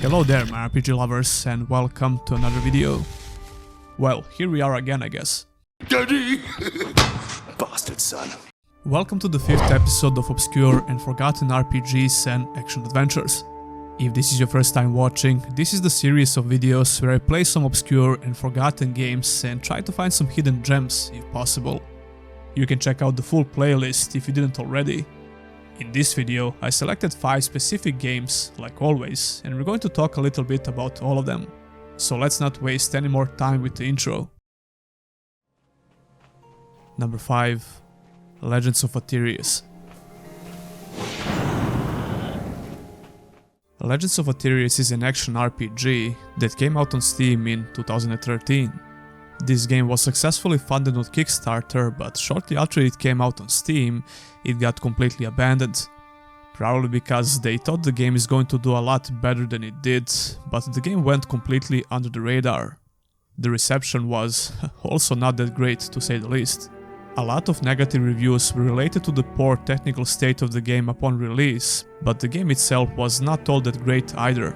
Hello there my RPG lovers and welcome to another video. Well, here we are again I guess. Daddy! Bastard son. Welcome to the 5th episode of Obscure and Forgotten RPGs and Action Adventures. If this is your first time watching, this is the series of videos where I play some obscure and forgotten games and try to find some hidden gems if possible. You can check out the full playlist if you didn't already. In this video, I selected 5 specific games, like always, and we're going to talk a little bit about all of them. So let's not waste any more time with the intro. Number 5. Legends of Aethereus. Legends of Aethereus is an action RPG that came out on Steam in 2013. This game was successfully funded on Kickstarter, but shortly after it came out on Steam, it got completely abandoned. Probably because they thought the game is going to do a lot better than it did, but the game went completely under the radar. The reception was also not that great, to say the least. A lot of negative reviews were related to the poor technical state of the game upon release, but the game itself was not all that great either.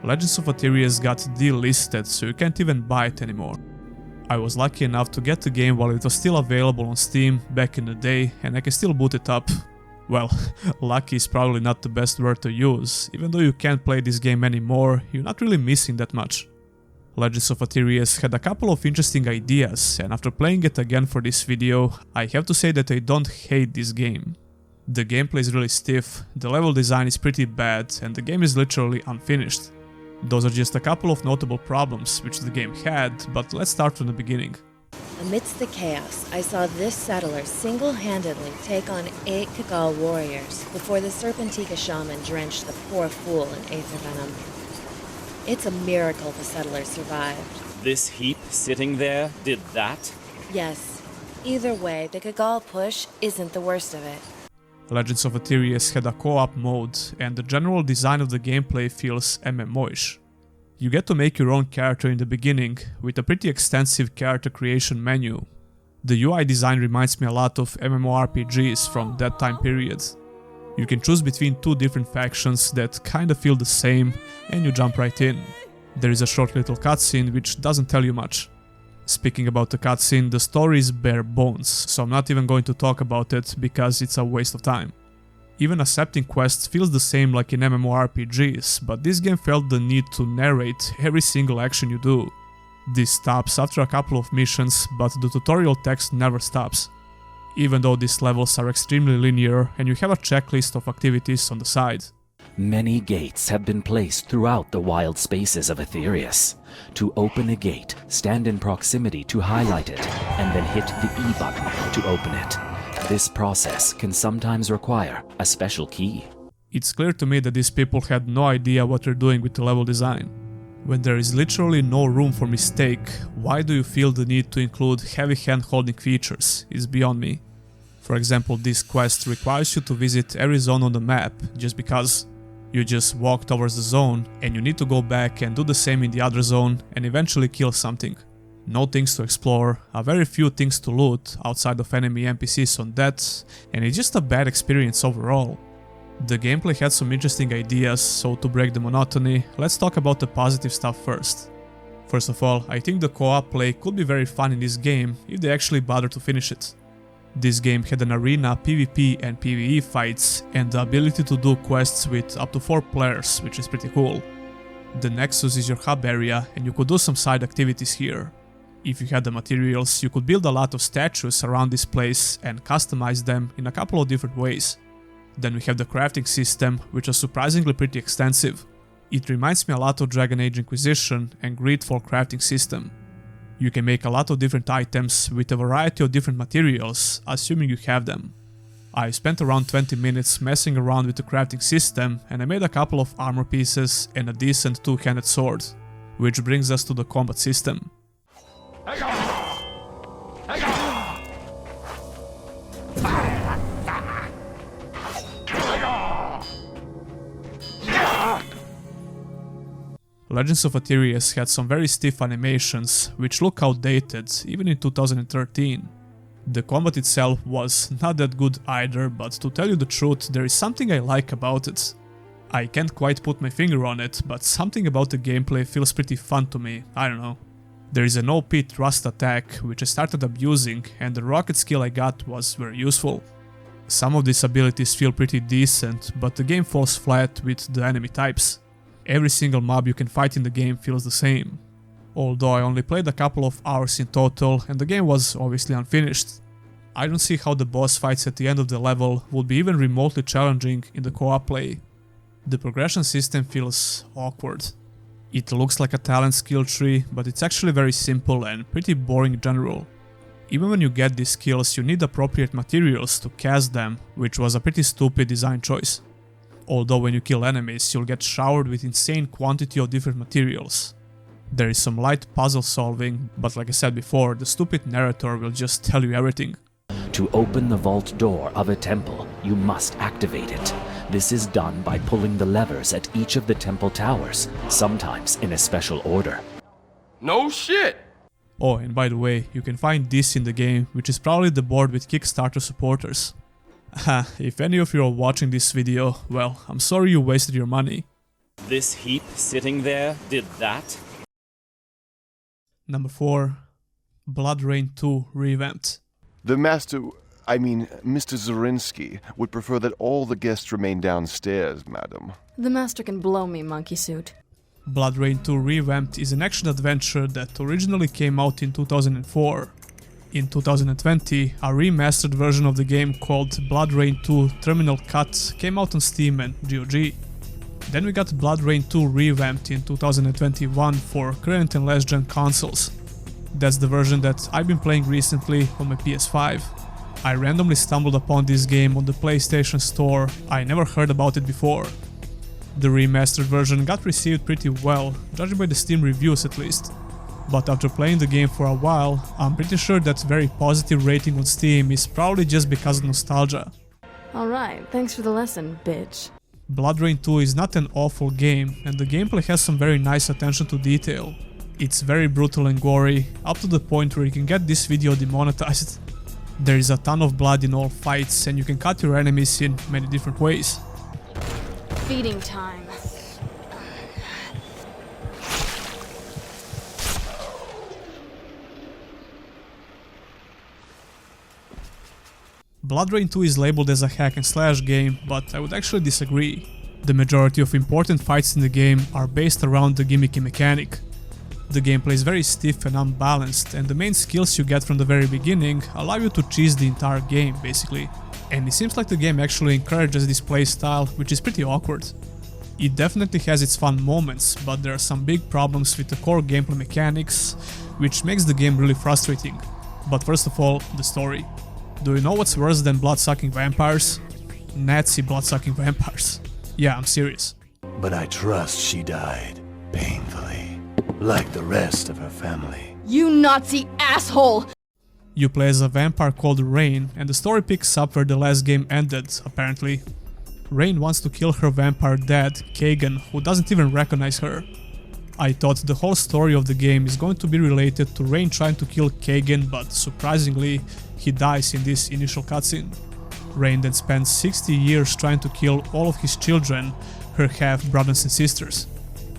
Legends of Aethereus got delisted, so you can't even buy it anymore. I was lucky enough to get the game while it was still available on Steam back in the day, and I can still boot it up. Well, lucky is probably not the best word to use. Even though you can't play this game anymore, you're not really missing that much. Legends of Aethereus had a couple of interesting ideas, and after playing it again for this video, I have to say that I don't hate this game. The gameplay is really stiff, the level design is pretty bad, and the game is literally unfinished. Those are just a couple of notable problems which the game had, but let's start from the beginning. Amidst the chaos, I saw this settler single-handedly take on 8 Kagall warriors before the Serpentika shaman drenched the poor fool in aether venom. It's a miracle the settler survived. This heap sitting there did that? Yes. Either way, the Kagall push isn't the worst of it. Legends of Aethereus had a co-op mode, and the general design of the gameplay feels MMO-ish. You get to make your own character in the beginning, with a pretty extensive character creation menu. The UI design reminds me a lot of MMORPGs from that time period. You can choose between 2 different factions that kinda feel the same, and you jump right in. There is a short little cutscene which doesn't tell you much. Speaking about the cutscene, the story is bare bones, so I'm not even going to talk about it because it's a waste of time. Even accepting quests feels the same like in MMORPGs, but this game felt the need to narrate every single action you do. This stops after a couple of missions, but the tutorial text never stops. Even though these levels are extremely linear and you have a checklist of activities on the side. Many gates have been placed throughout the wild spaces of Aethereus. To open a gate, stand in proximity to highlight it, and then hit the E button to open it. This process can sometimes require a special key. It's clear to me that these people had no idea what they're doing with the level design. When there is literally no room for mistake, why do you feel the need to include heavy hand-holding features? It's beyond me. For example, this quest requires you to visit every zone on the map, just because. You just walk towards the zone, and you need to go back and do the same in the other zone and eventually kill something. No things to explore, a very few things to loot outside of enemy NPCs on that, and it's just a bad experience overall. The gameplay had some interesting ideas, so to break the monotony, let's talk about the positive stuff first. First of all, I think the co-op play could be very fun in this game if they actually bother to finish it. This game had an arena, PvP and PvE fights, and the ability to do quests with up to 4 players, which is pretty cool. The Nexus is your hub area, and you could do some side activities here. If you had the materials, you could build a lot of statues around this place and customize them in a couple of different ways. Then we have the crafting system, which is surprisingly pretty extensive. It reminds me a lot of Dragon Age Inquisition and Greedfall crafting system. You can make a lot of different items with a variety of different materials, assuming you have them. I spent around 20 minutes messing around with the crafting system, and I made a couple of armor pieces and a decent 2-handed sword. Which brings us to the combat system. Legends of Aethereus had some very stiff animations, which look outdated even in 2013. The combat itself was not that good either, but to tell you the truth, there is something I like about it. I can't quite put my finger on it, but something about the gameplay feels pretty fun to me, I don't know. There is an OP thrust attack, which I started abusing, and the rocket skill I got was very useful. Some of these abilities feel pretty decent, but the game falls flat with the enemy types. Every single mob you can fight in the game feels the same. Although I only played a couple of hours in total, and the game was obviously unfinished. I don't see how the boss fights at the end of the level would be even remotely challenging in the co-op play. The progression system feels awkward. It looks like a talent skill tree, but it's actually very simple and pretty boring in general. Even when you get these skills, you need appropriate materials to cast them, which was a pretty stupid design choice. Although when you kill enemies, you'll get showered with insane quantity of different materials. There is some light puzzle solving, but like I said before, the stupid narrator will just tell you everything. To open the vault door of a temple, you must activate it. This is done by pulling the levers at each of the temple towers, sometimes in a special order. No shit! Oh, and by the way, you can find this in the game, which is probably the board with Kickstarter supporters. Haha, if any of you are watching this video, well, I'm sorry you wasted your money. This heap sitting there did that? Number 4. BloodRayne 2 ReVamped. The master, Mr. Zorinsky, would prefer that all the guests remain downstairs, madam. The master can blow me, monkey suit. BloodRayne 2 ReVamped is an action-adventure that originally came out in 2004. In 2020, a remastered version of the game called BloodRayne 2 Terminal Cut came out on Steam and GOG. Then we got BloodRayne 2 ReVamped in 2021 for current and last-gen consoles. That's the version that I've been playing recently on my PS5. I randomly stumbled upon this game on the PlayStation Store, I never heard about it before. The remastered version got received pretty well, judging by the Steam reviews at least. But after playing the game for a while, I'm pretty sure that very positive rating on Steam is probably just because of nostalgia. Alright, thanks for the lesson, bitch. BloodRayne 2 is not an awful game, and the gameplay has some very nice attention to detail. It's very brutal and gory, up to the point where you can get this video demonetized. There is a ton of blood in all fights, and you can cut your enemies in many different ways. Feeding time. BloodRayne 2 is labeled as a hack and slash game, but I would actually disagree. The majority of important fights in the game are based around the gimmicky mechanic. The gameplay is very stiff and unbalanced, and the main skills you get from the very beginning allow you to cheese the entire game, basically. And it seems like the game actually encourages this playstyle, which is pretty awkward. It definitely has its fun moments, but there are some big problems with the core gameplay mechanics, which makes the game really frustrating. But first of all, the story. Do you know what's worse than blood-sucking vampires? Nazi blood-sucking vampires. Yeah, I'm serious. But I trust she died painfully, like the rest of her family. You Nazi asshole! You play as a vampire called Rain, and the story picks up where the last game ended, apparently. Rain wants to kill her vampire dad, Kagan, who doesn't even recognize her. I thought the whole story of the game is going to be related to Rain trying to kill Kagan, but surprisingly, he dies in this initial cutscene. Rain then spends 60 years trying to kill all of his children, her half-brothers and sisters.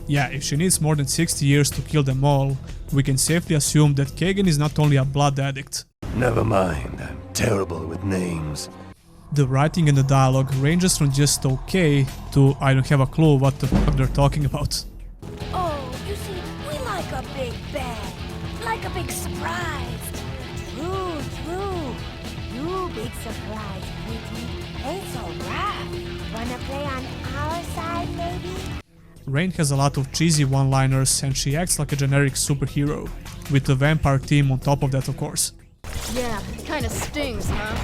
Yeah, if she needs more than 60 years to kill them all, we can safely assume that Kagan is not only a blood addict. Never mind, I'm terrible with names. The writing and the dialogue ranges from just okay to I don't have a clue what the fuck they're talking about. Oh, you see, we like a big bang, like a big surprise. True, true. You big surprise, Kitty. Ain't so rough. Wanna play on our side, maybe? Rain has a lot of cheesy one-liners and she acts like a generic superhero, with the vampire theme on top of that, of course. Yeah, kinda stings, huh?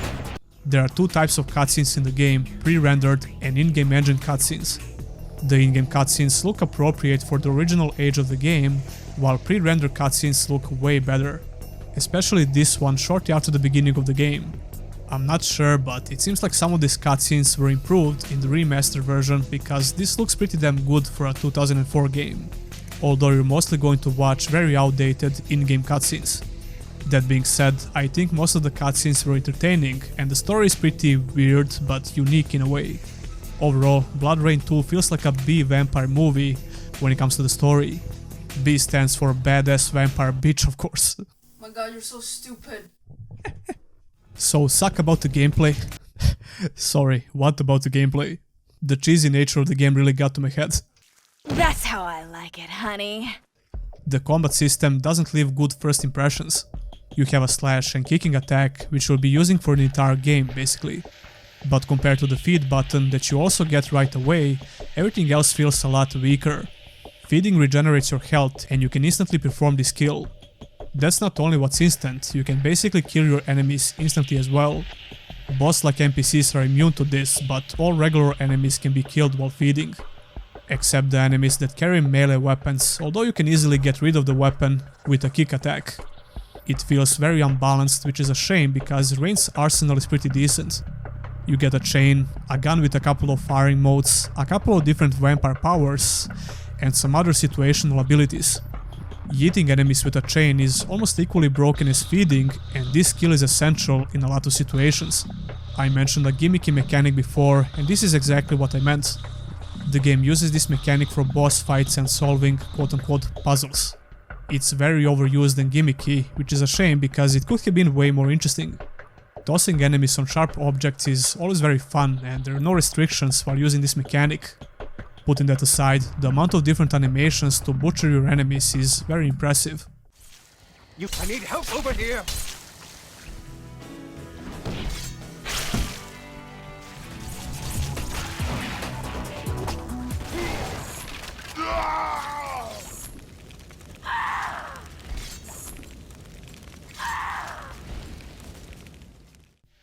There are two types of cutscenes in the game, pre-rendered and in-game engine cutscenes. The in-game cutscenes look appropriate for the original age of the game, while pre-rendered cutscenes look way better. Especially this one shortly after the beginning of the game. I'm not sure, but it seems like some of these cutscenes were improved in the remastered version because this looks pretty damn good for a 2004 game. Although you're mostly going to watch very outdated in-game cutscenes. That being said, I think most of the cutscenes were entertaining and the story is pretty weird but unique in a way. Overall, BloodRayne 2 feels like a B vampire movie when it comes to the story. B stands for badass vampire bitch, of course. Oh my god, you're so stupid. So, suck about the gameplay? Sorry, what about the gameplay? The cheesy nature of the game really got to my head. That's how I like it, honey. The combat system doesn't leave good first impressions. You have a slash and kicking attack, which you'll be using for the entire game, basically. But compared to the feed button that you also get right away, everything else feels a lot weaker. Feeding regenerates your health and you can instantly perform this kill. That's not only what's instant, you can basically kill your enemies instantly as well. Boss-like NPCs are immune to this, but all regular enemies can be killed while feeding. Except the enemies that carry melee weapons, although you can easily get rid of the weapon with a kick attack. It feels very unbalanced, which is a shame because Rayne's arsenal is pretty decent. You get a chain, a gun with a couple of firing modes, a couple of different vampire powers, and some other situational abilities. Yeeting enemies with a chain is almost equally broken as feeding, and this skill is essential in a lot of situations. I mentioned a gimmicky mechanic before, and this is exactly what I meant. The game uses this mechanic for boss fights and solving quote-unquote puzzles. It's very overused and gimmicky, which is a shame because it could have been way more interesting. Tossing enemies on sharp objects is always very fun and there are no restrictions while using this mechanic. Putting that aside, the amount of different animations to butcher your enemies is very impressive. I need help over here!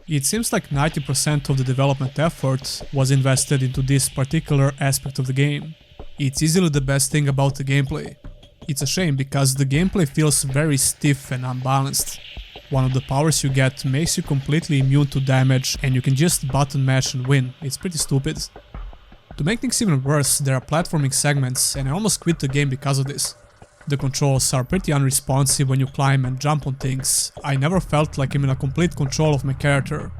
It seems like 90% of the development effort was invested into this particular aspect of the game. It's easily the best thing about the gameplay. It's a shame because the gameplay feels very stiff and unbalanced. One of the powers you get makes you completely immune to damage and you can just button mash and win. It's pretty stupid. To make things even worse, there are platforming segments and I almost quit the game because of this. The controls are pretty unresponsive when you climb and jump on things. I never felt like I'm in a complete control of my character.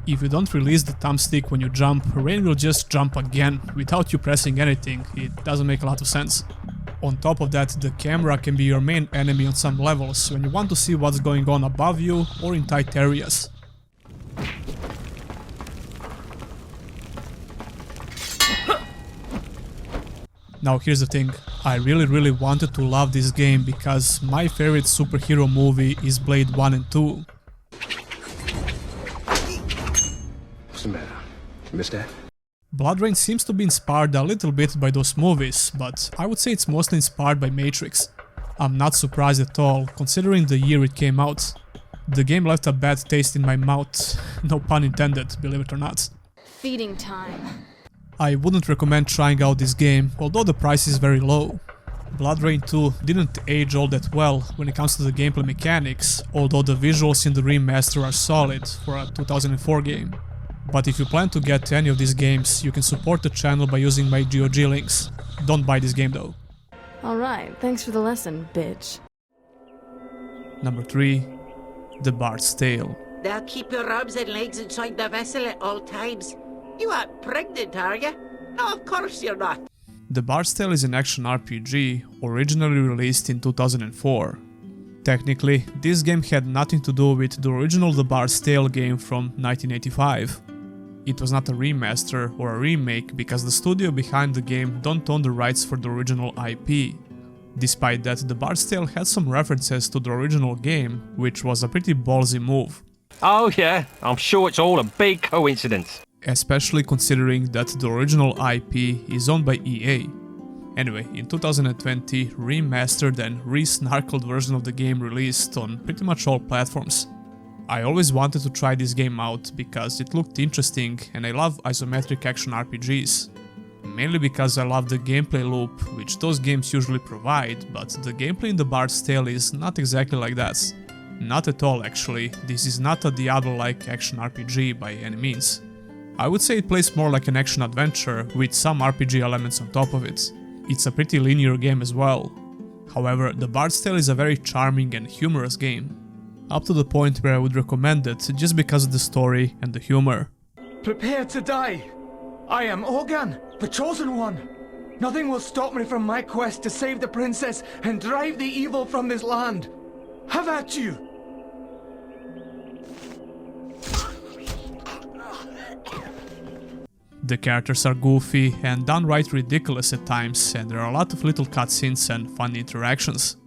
If you don't release the thumbstick when you jump, Rayne will just jump again without you pressing anything. It doesn't make a lot of sense. On top of that, the camera can be your main enemy on some levels when you want to see what's going on above you or in tight areas. Now here's the thing, I really wanted to love this game because my favorite superhero movie is Blade 1 and 2. What's the matter? You missed that? BloodRayne seems to be inspired a little bit by those movies, but I would say it's mostly inspired by Matrix. I'm not surprised at all, considering the year it came out. The game left a bad taste in my mouth, no pun intended, believe it or not. Feeding time. I wouldn't recommend trying out this game, although the price is very low. BloodRayne 2 didn't age all that well when it comes to the gameplay mechanics, although the visuals in the remaster are solid for a 2004 game. But if you plan to get any of these games, you can support the channel by using my GOG links. Don't buy this game though. Alright, thanks for the lesson, bitch. Number 3. The Bard's Tale. They'll keep your arms and legs inside the vessel at all times. You aren't pregnant, are you? No, of course you're not. The Bard's Tale is an action RPG, originally released in 2004. Technically, this game had nothing to do with the original The Bard's Tale game from 1985. It was not a remaster or a remake because the studio behind the game don't own the rights for the original IP. Despite that, The Bard's Tale had some references to the original game, which was a pretty ballsy move. Oh yeah, I'm sure it's all a big coincidence. Especially considering that the original IP is owned by EA. Anyway, in 2020, remastered and re-snarkled version of the game released on pretty much all platforms. I always wanted to try this game out because it looked interesting and I love isometric action RPGs. Mainly because I love the gameplay loop, which those games usually provide, but the gameplay in The Bard's Tale is not exactly like that. Not at all actually, this is not a Diablo-like action RPG by any means. I would say it plays more like an action-adventure, with some RPG elements on top of it. It's a pretty linear game as well. However, The Bard's Tale is a very charming and humorous game. Up to the point where I would recommend it just because of the story and the humor. Prepare to die! I am Ogan, the Chosen One. Nothing will stop me from my quest to save the princess and drive the evil from this land. Have at you! The characters are goofy and downright ridiculous at times, and there are a lot of little cutscenes and funny interactions.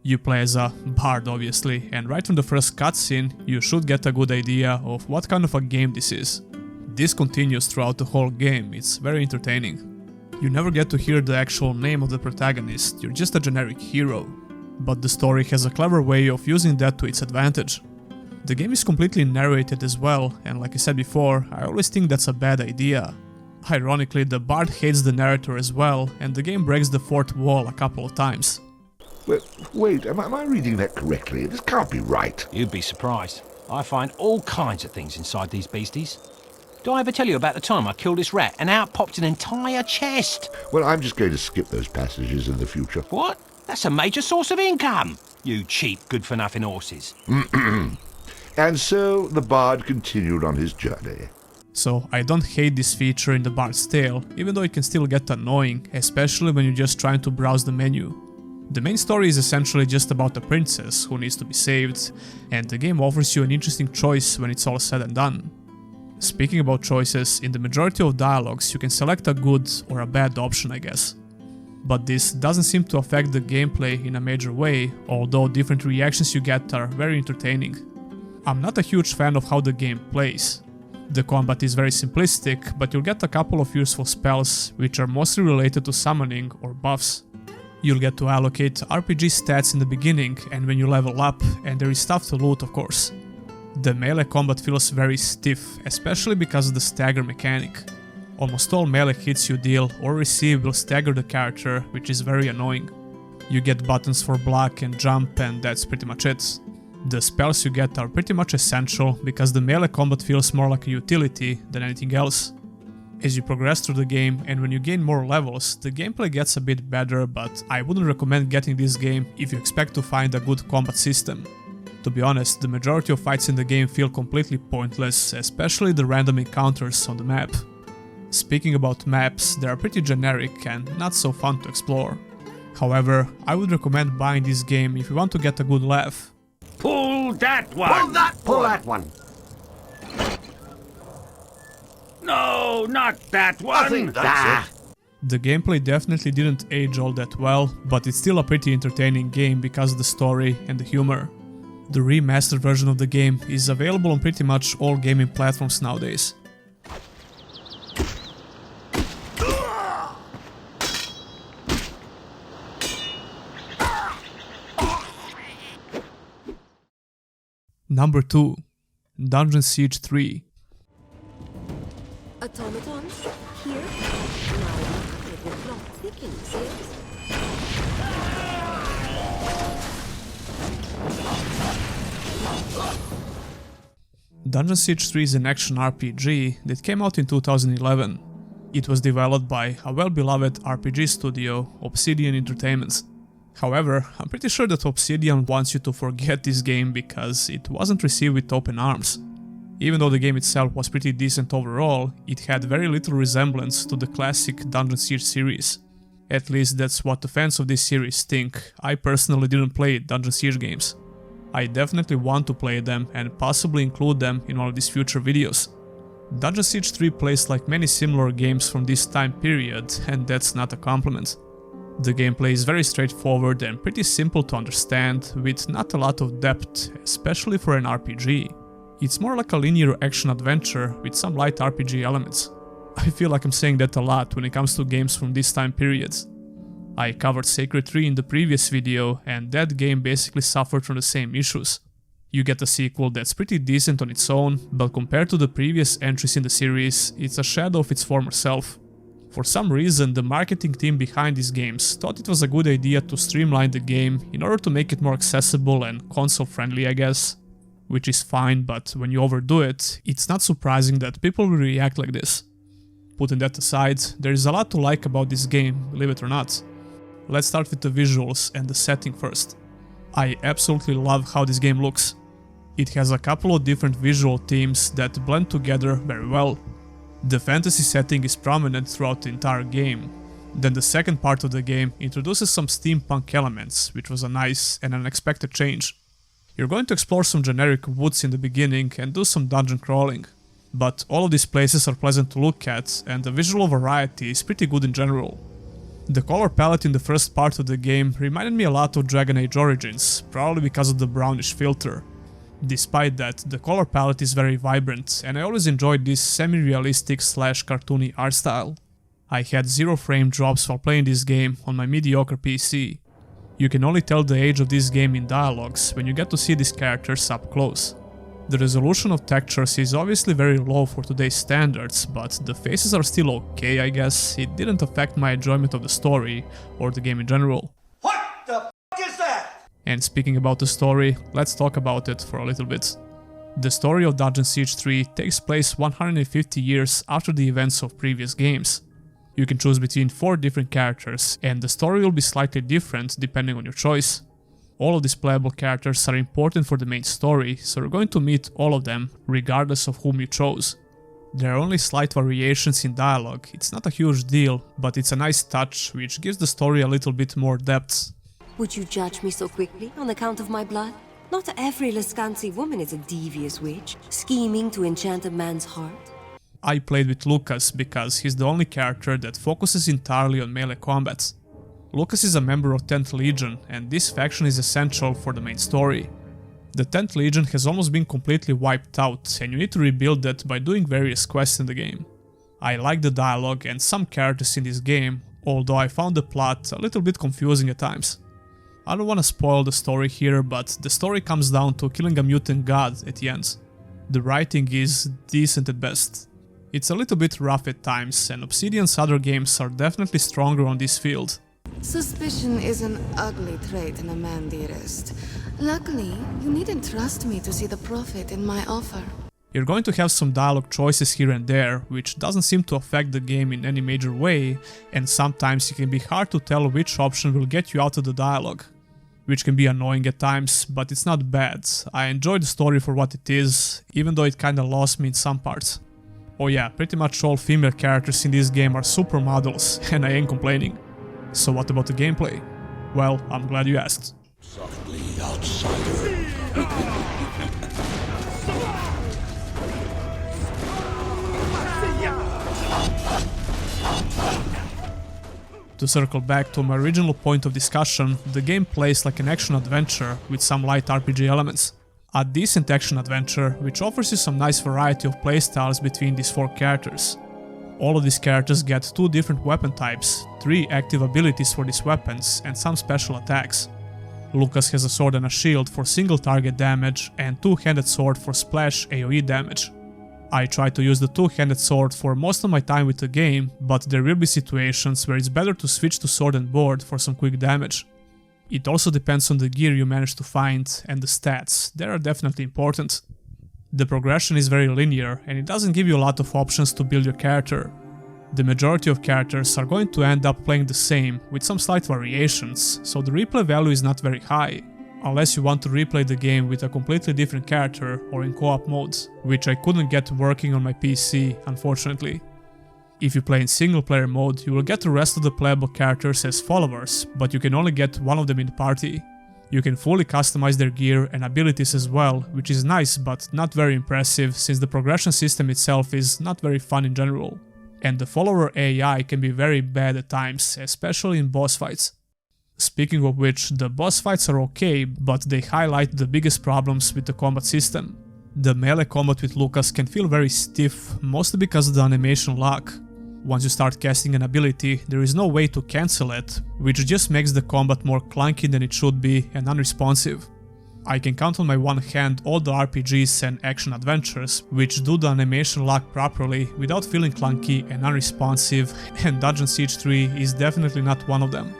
You play as a bard, obviously, and right from the first cutscene, you should get a good idea of what kind of a game this is. This continues throughout the whole game, it's very entertaining. You never get to hear the actual name of the protagonist, you're just a generic hero. But the story has a clever way of using that to its advantage. The game is completely narrated as well, and like I said before, I always think that's a bad idea. Ironically, the bard hates the narrator as well, and the game breaks the fourth wall a couple of times. Wait, am I reading that correctly? This can't be right. You'd be surprised. I find all kinds of things inside these beasties. Do I ever tell you about the time I killed this rat and out popped an entire chest? Well, I'm just going to skip those passages in the future. What? That's a major source of income, you cheap, good-for-nothing horses. And so the bard continued on his journey. So I don't hate this feature in the Bard's Tale, even though it can still get annoying, especially when you're just trying to browse the menu. The main story is essentially just about a princess who needs to be saved, and the game offers you an interesting choice when it's all said and done. Speaking about choices, in the majority of dialogues you can select a good or a bad option, I guess. But this doesn't seem to affect the gameplay in a major way, although different reactions you get are very entertaining. I'm not a huge fan of how the game plays. The combat is very simplistic, but you'll get a couple of useful spells, which are mostly related to summoning or buffs. You'll get to allocate RPG stats in the beginning and when you level up, and there is stuff to loot, of course. The melee combat feels very stiff, especially because of the stagger mechanic. Almost all melee hits you deal or receive will stagger the character, which is very annoying. You get buttons for block and jump, and that's pretty much it. The spells you get are pretty much essential because the melee combat feels more like a utility than anything else. As you progress through the game and when you gain more levels, the gameplay gets a bit better, but I wouldn't recommend getting this game if you expect to find a good combat system. To be honest, the majority of fights in the game feel completely pointless, especially the random encounters on the map. Speaking about maps, they are pretty generic and not so fun to explore. However, I would recommend buying this game if you want to get a good laugh. Pull that one! Pull that one! No, not that one! I think that's it. The gameplay definitely didn't age all that well, but it's still a pretty entertaining game because of the story and the humor. The remastered version of the game is available on pretty much all gaming platforms nowadays. Number 2. Dungeon Siege 3. Automatons, here. Now, it will plot thickens, yes? Dungeon Siege 3 is an action RPG that came out in 2011. It was developed by a well-beloved RPG studio, Obsidian Entertainment. However, I'm pretty sure that Obsidian wants you to forget this game because it wasn't received with open arms. Even though the game itself was pretty decent overall, it had very little resemblance to the classic Dungeon Siege series. At least that's what the fans of this series think. I personally didn't play Dungeon Siege games. I definitely want to play them and possibly include them in one of these future videos. Dungeon Siege 3 plays like many similar games from this time period, and that's not a compliment. The gameplay is very straightforward and pretty simple to understand, with not a lot of depth, especially for an RPG. It's more like a linear action-adventure with some light RPG elements. I feel like I'm saying that a lot when it comes to games from this time period. I covered Sacred 3 in the previous video, and that game basically suffered from the same issues. You get a sequel that's pretty decent on its own, but compared to the previous entries in the series, it's a shadow of its former self. For some reason, the marketing team behind these games thought it was a good idea to streamline the game in order to make it more accessible and console-friendly, I guess. Which is fine, but when you overdo it, it's not surprising that people will react like this. Putting that aside, there is a lot to like about this game, believe it or not. Let's start with the visuals and the setting first. I absolutely love how this game looks. It has a couple of different visual themes that blend together very well. The fantasy setting is prominent throughout the entire game. Then the second part of the game introduces some steampunk elements, which was a nice and unexpected change. You're going to explore some generic woods in the beginning and do some dungeon crawling. But all of these places are pleasant to look at, and the visual variety is pretty good in general. The color palette in the first part of the game reminded me a lot of Dragon Age Origins, probably because of the brownish filter. Despite that, the color palette is very vibrant, and I always enjoyed this semi-realistic / cartoony art style. I had 0 frame drops while playing this game on my mediocre PC. You can only tell the age of this game in dialogues when you get to see these characters up close. The resolution of textures is obviously very low for today's standards, but the faces are still okay, I guess. It didn't affect my enjoyment of the story or the game in general. What the f*** is that? And speaking about the story, let's talk about it for a little bit. The story of Dungeon Siege 3 takes place 150 years after the events of previous games. You can choose between 4 different characters, and the story will be slightly different depending on your choice. All of these playable characters are important for the main story, so you're going to meet all of them, regardless of whom you chose. There are only slight variations in dialogue, it's not a huge deal, but it's a nice touch which gives the story a little bit more depth. Would you judge me so quickly on account of my blood? Not every Lascansi woman is a devious witch, scheming to enchant a man's heart. I played with Lucas because he's the only character that focuses entirely on melee combat. Lucas is a member of 10th Legion, and this faction is essential for the main story. The 10th Legion has almost been completely wiped out, and you need to rebuild that by doing various quests in the game. I like the dialogue and some characters in this game, although I found the plot a little bit confusing at times. I don't want to spoil the story here, but the story comes down to killing a mutant god at the end. The writing is decent at best. It's a little bit rough at times, and Obsidian's other games are definitely stronger on this field. Suspicion is an ugly trait in a man, dearest. Luckily, you needn't trust me to see the profit in my offer. You're going to have some dialogue choices here and there, which doesn't seem to affect the game in any major way, and sometimes it can be hard to tell which option will get you out of the dialogue. Which can be annoying at times, but it's not bad. I enjoyed the story for what it is, even though it kinda lost me in some parts. Oh yeah, pretty much all female characters in this game are supermodels, and I ain't complaining. So what about the gameplay? Well, I'm glad you asked. Softly, outsider. To circle back to my original point of discussion, the game plays like an action-adventure with some light RPG elements. A decent action-adventure which offers you some nice variety of playstyles between these 4 characters. All of these characters get 2 different weapon types, 3 active abilities for these weapons, and some special attacks. Lucas has a sword and a shield for single target damage and 2-handed sword for splash AoE damage. I try to use the 2-handed sword for most of my time with the game, but there will be situations where it's better to switch to sword and board for some quick damage. It also depends on the gear you manage to find and the stats, they are definitely important. The progression is very linear and it doesn't give you a lot of options to build your character. The majority of characters are going to end up playing the same, with some slight variations, so the replay value is not very high, unless you want to replay the game with a completely different character or in co-op modes, which I couldn't get working on my PC, unfortunately. If you play in single player mode, you will get the rest of the playable characters as followers, but you can only get one of them in the party. You can fully customize their gear and abilities as well, which is nice but not very impressive since the progression system itself is not very fun in general. And the follower AI can be very bad at times, especially in boss fights. Speaking of which, the boss fights are okay, but they highlight the biggest problems with the combat system. The melee combat with Lucas can feel very stiff, mostly because of the animation lag. Once you start casting an ability, there is no way to cancel it, which just makes the combat more clunky than it should be and unresponsive. I can count on my one hand all the RPGs and action adventures which do the animation lag properly without feeling clunky and unresponsive, and Dungeon Siege 3 is definitely not one of them.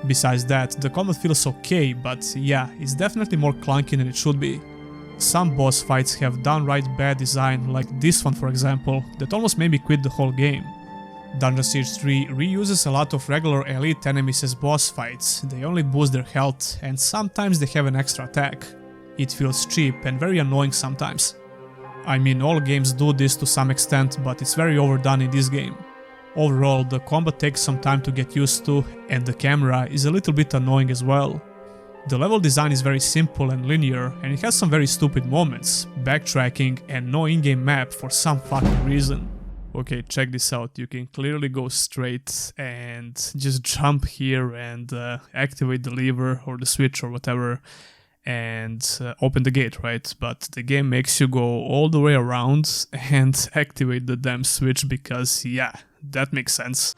Besides that, the combat feels okay, but yeah, it's definitely more clunky than it should be. Some boss fights have downright bad design, like this one for example, that almost made me quit the whole game. Dungeon Siege 3 reuses a lot of regular elite enemies as boss fights, they only boost their health and sometimes they have an extra attack. It feels cheap and very annoying sometimes. I mean, all games do this to some extent, but it's very overdone in this game. Overall, the combat takes some time to get used to, and the camera is a little bit annoying as well. The level design is very simple and linear, and it has some very stupid moments, backtracking and no in-game map for some fucking reason. Okay, check this out, you can clearly go straight and just jump here and activate the lever or the switch or whatever and open the gate, right? But the game makes you go all the way around and activate the damn switch because, yeah, that makes sense.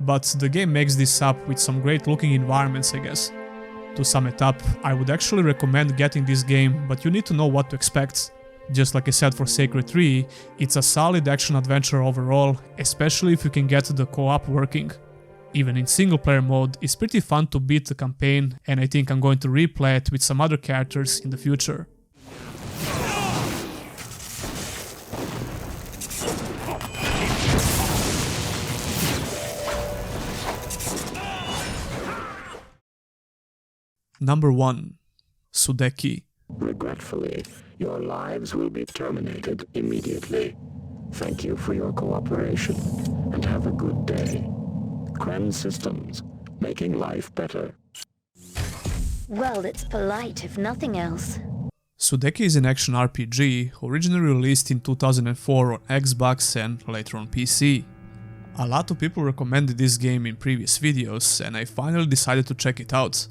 But the game makes this up with some great looking environments, I guess. To sum it up, I would actually recommend getting this game, but you need to know what to expect. Just like I said for Sacred 3, it's a solid action adventure overall, especially if you can get the co-op working. Even in single player mode, it's pretty fun to beat the campaign, and I think I'm going to replay it with some other characters in the future. Number 1. Sudeki. Regretfully, your lives will be terminated immediately. Thank you for your cooperation, and have a good day. Kren Systems, making life better. Well, it's polite, if nothing else. Sudeki is an action RPG, originally released in 2004 on Xbox and later on PC. A lot of people recommended this game in previous videos, and I finally decided to check it out.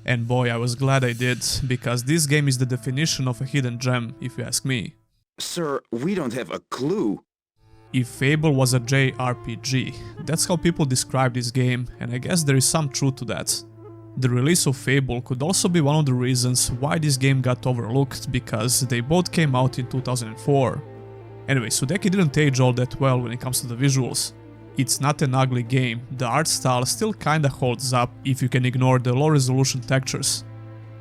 And boy, I was glad I did, because this game is the definition of a hidden gem, if you ask me. Sir, we don't have a clue. If Fable was a JRPG, that's how people describe this game, and I guess there is some truth to that. The release of Fable could also be one of the reasons why this game got overlooked, because they both came out in 2004. Anyway, Sudeki didn't age all that well when it comes to the visuals. It's not an ugly game, the art style still kinda holds up if you can ignore the low resolution textures.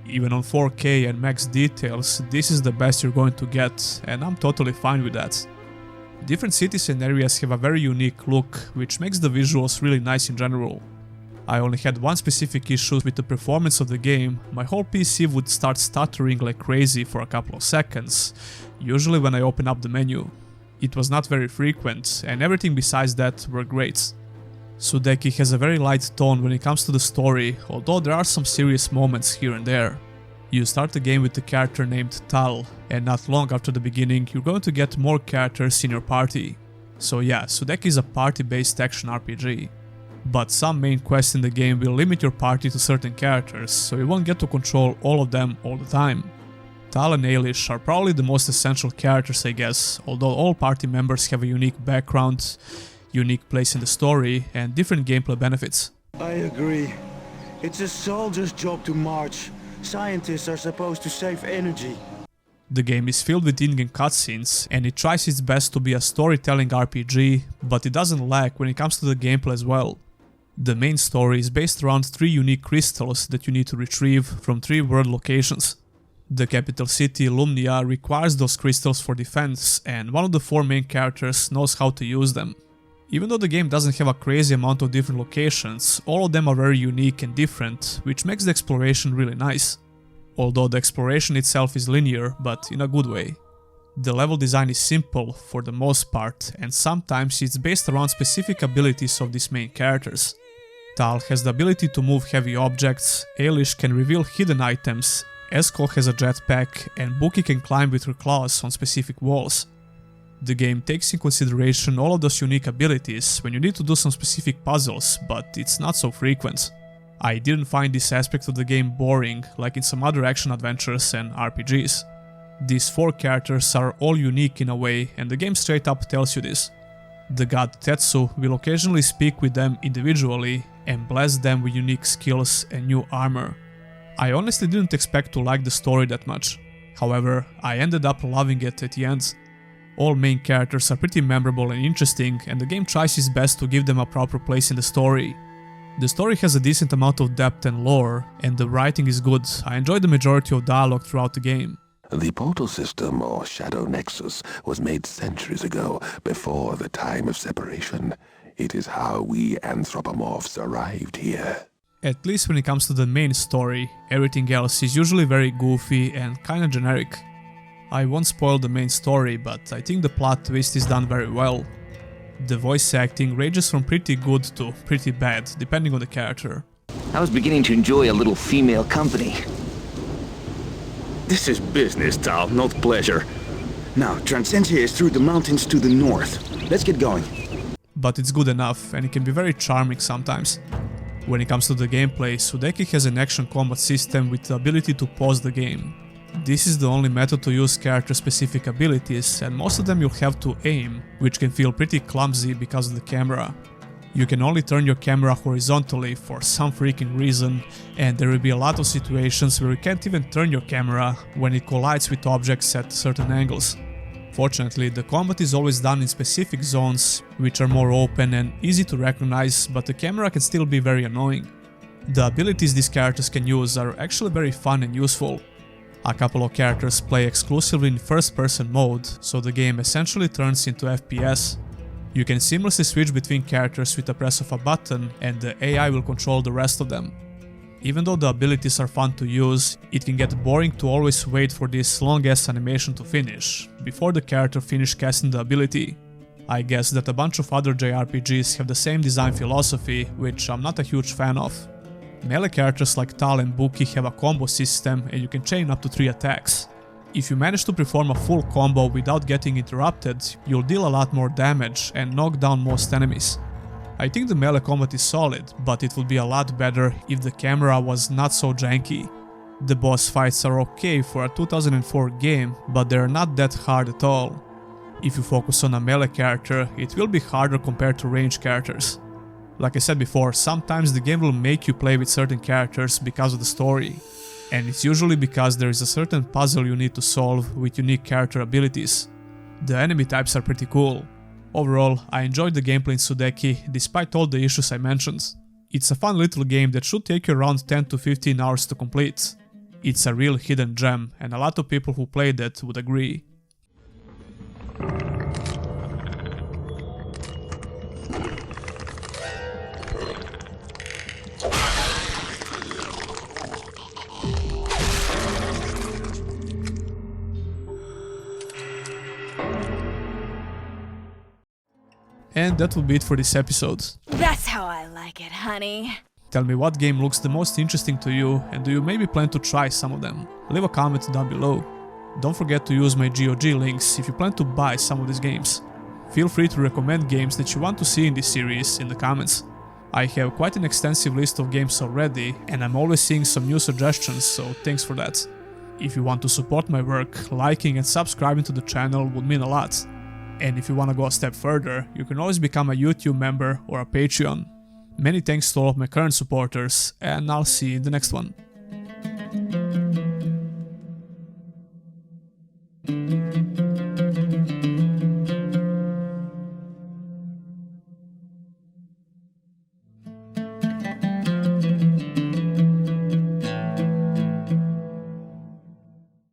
Even on 4K and max details, this is the best you're going to get, and I'm totally fine with that. Different cities and areas have a very unique look, which makes the visuals really nice in general. I only had one specific issue with the performance of the game. My whole PC would start stuttering like crazy for a couple of seconds, usually when I open up the menu. It was not very frequent, and everything besides that were great. Sudeki has a very light tone when it comes to the story, although there are some serious moments here and there. You start the game with a character named Tal, and not long after the beginning you're going to get more characters in your party. So yeah, Sudeki is a party-based action RPG. But some main quests in the game will limit your party to certain characters, so you won't get to control all of them all the time. Tal and Ailish are probably the most essential characters, I guess, although all party members have a unique background, unique place in the story, and different gameplay benefits. I agree. It's a soldier's job to march. Scientists are supposed to save energy. The game is filled with in-game cutscenes, and it tries its best to be a storytelling RPG, but it doesn't lack when it comes to the gameplay as well. The main story is based around 3 unique crystals that you need to retrieve from 3 world locations. The capital city, Lumnia, requires those crystals for defense, and one of the 4 main characters knows how to use them. Even though the game doesn't have a crazy amount of different locations, all of them are very unique and different, which makes the exploration really nice. Although the exploration itself is linear, but in a good way. The level design is simple for the most part, and sometimes it's based around specific abilities of these main characters. Tal has the ability to move heavy objects, Ailish can reveal hidden items, Eskel has a jetpack, and Buki can climb with her claws on specific walls. The game takes in consideration all of those unique abilities when you need to do some specific puzzles, but it's not so frequent. I didn't find this aspect of the game boring like in some other action adventures and RPGs. These 4 characters are all unique in a way, and the game straight up tells you this. The god Tetsu will occasionally speak with them individually and bless them with unique skills and new armor. I honestly didn't expect to like the story that much. However, I ended up loving it at the end. All main characters are pretty memorable and interesting, and the game tries its best to give them a proper place in the story. The story has a decent amount of depth and lore, and the writing is good. I enjoyed the majority of dialogue throughout the game. The portal system, or Shadow Nexus, was made centuries ago, before the time of separation. It is how we anthropomorphs arrived here. At least when it comes to the main story, everything else is usually very goofy and kinda generic. I won't spoil the main story, but I think the plot twist is done very well. The voice acting ranges from pretty good to pretty bad, depending on the character. I was beginning to enjoy a little female company. This is business, Tal, not pleasure. Now, Transcentia is through the mountains to the north. Let's get going. But it's good enough, and it can be very charming sometimes. When it comes to the gameplay, Sudeki has an action combat system with the ability to pause the game. This is the only method to use character-specific abilities, and most of them you'll have to aim, which can feel pretty clumsy because of the camera. You can only turn your camera horizontally for some freaking reason, and there will be a lot of situations where you can't even turn your camera when it collides with objects at certain angles. Fortunately, the combat is always done in specific zones, which are more open and easy to recognize, but the camera can still be very annoying. The abilities these characters can use are actually very fun and useful. A couple of characters play exclusively in first-person mode, so the game essentially turns into FPS. You can seamlessly switch between characters with the press of a button, and the AI will control the rest of them. Even though the abilities are fun to use, it can get boring to always wait for this long-ass animation to finish, before the character finishes casting the ability. I guess that a bunch of other JRPGs have the same design philosophy, which I'm not a huge fan of. Melee characters like Tal and Buki have a combo system and you can chain up to 3 attacks. If you manage to perform a full combo without getting interrupted, you'll deal a lot more damage and knock down most enemies. I think the melee combat is solid, but it would be a lot better if the camera was not so janky. The boss fights are okay for a 2004 game, but they're not that hard at all. If you focus on a melee character, it will be harder compared to ranged characters. Like I said before, sometimes the game will make you play with certain characters because of the story. And it's usually because there is a certain puzzle you need to solve with unique character abilities. The enemy types are pretty cool. Overall, I enjoyed the gameplay in Sudeki, despite all the issues I mentioned. It's a fun little game that should take you around 10 to 15 hours to complete. It's a real hidden gem, and a lot of people who played it would agree. And that will be it for this episode. That's how I like it, honey. Tell me what game looks the most interesting to you, and do you maybe plan to try some of them? Leave a comment down below. Don't forget to use my GOG links if you plan to buy some of these games. Feel free to recommend games that you want to see in this series in the comments. I have quite an extensive list of games already, and I'm always seeing some new suggestions, so thanks for that. If you want to support my work, liking and subscribing to the channel would mean a lot. And if you want to go a step further, you can always become a YouTube member or a Patreon. Many thanks to all of my current supporters, and I'll see you in the next one.